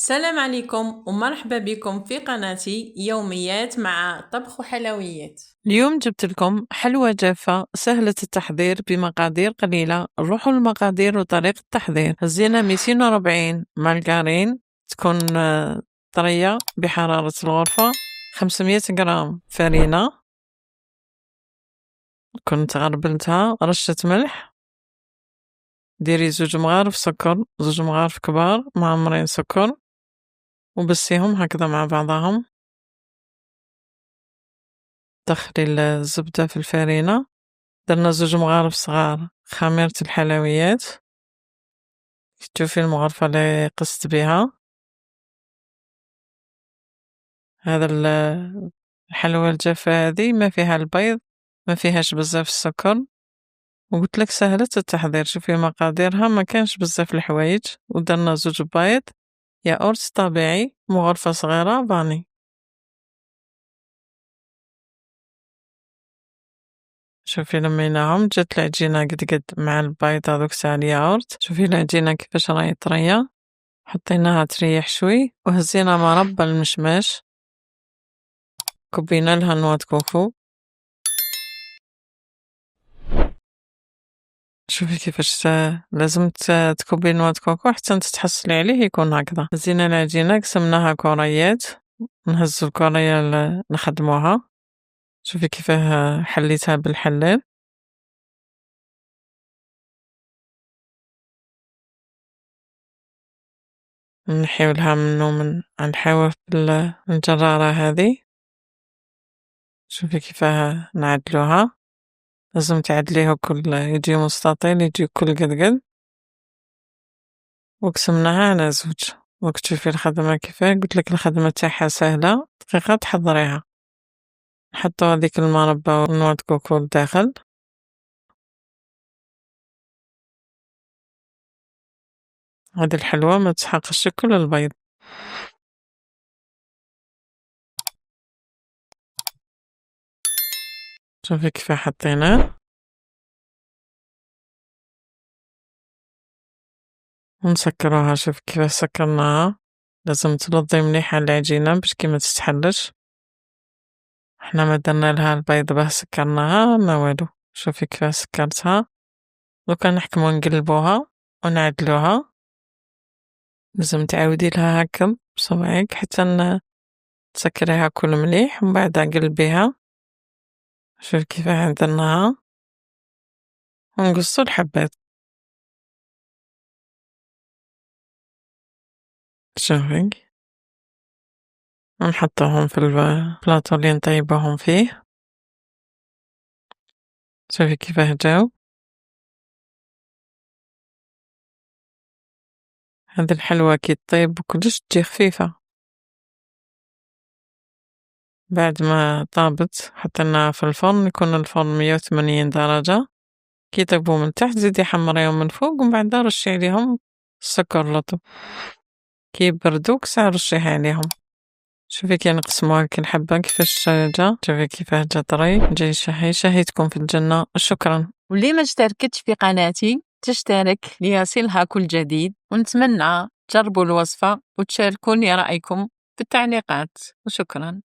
السلام عليكم ومرحبا بكم في قناتي يوميات مع طبخ وحلويات. اليوم جبت لكم حلوى جافة سهلة التحضير بمقادير قليلة. نروحوا للمقادير وطريقة التحضير. هزينا 240 مارغرين تكون طرية بحرارة الغرفة، 500 غرام فرينة كنت غربلتها، رشة ملح، ديري 2 مغارف سكر، 2 مغارف كبار معمرين سكر وبسيهم هكذا مع بعضهم. دخلي الزبدة في الفرينة، درنا 2 مغارف صغار خميرة الحلويات، تشوفي المغرفة اللي قست بها. هذا الحلوى الجافة هذه ما فيها البيض، ما فيهاش بزاف السكر، وقلت لك سهلة التحضير. شوفي مقاديرها ما كانش بزاف الحوايج، ودرنا 2 بيض، ياغورت طبيعي، مغرفة صغيرة فاني. شوفي لميناهم جات العجينة قد مع البيض هذوك تاع الياغورت. شوفي العجينة كيفاش راهي طرية، حطيناها تريح شوي وهزينا مربى المشماش، كبينا لها نواه كوكو. شوفي كيفاش لازم تكبي نواه كوكو حتى تتحصلي عليه يكون هكذا. هزينا العجينة قسمناها كريات، نهزو الكرية نخدموها. شوفي كيفاه حليتها بالحلال. نحيو لها من الحواف الجرارة هذه. شوفي كيفاه نعدلوها، لازم تعدليه كل يجي مستطيل، يجي كل قد وقسمناها على 2. وقت تشوفي الخدمة كيفاه، قلت لك الخدمة تاعها سهلة، دقيقة تحضريها. نحطو هذيك المربى ونواه كوكو لداخل. هذه الحلوى ما تسحقش كل البيض. شوفي كيف حطيناه ونسكروها. شوف كيف سكرناها، لازم تلضي مليح على العجينة باش كي ما تستحلش. احنا ما درنا لها البيض باه سكرناها ما والو. شوفي كيف سكرتها، دوكا نحكمو نقلبوها ونعدلوها. لازم تعاودي لها هكا بصبعك حتى تسكريها كل مليح ومن بعد قلبيها. شوف كيف درناها ونقصو الحبات. شوفي ونحطوهم في البلاطو اللي نطيبوهم فيه. شوفي كيفاه جاو. هذه الحلوى كي طيب وكلش تجي خفيفة. بعد ما طابت حطيناها في الفرن، يكون الفرن 180 درجة. كي يطيبوا من تحت زيدي حمريهم من فوق ومن بعد رشي عليهم السكر لطو. كي يبردو ساعة رشيه عليهم. شوفي كي نقسموها كي الحبة كيفاش جا. شوفي كيفاه جا طري، جاي شهي شهيتكم في الجنة. شكرا. واللي ما اشتركتش في قناتي تشترك ليصلها كل جديد، ونتمنى تجربوا الوصفة وتشاركوني رأيكم في التعليقات. وشكرا.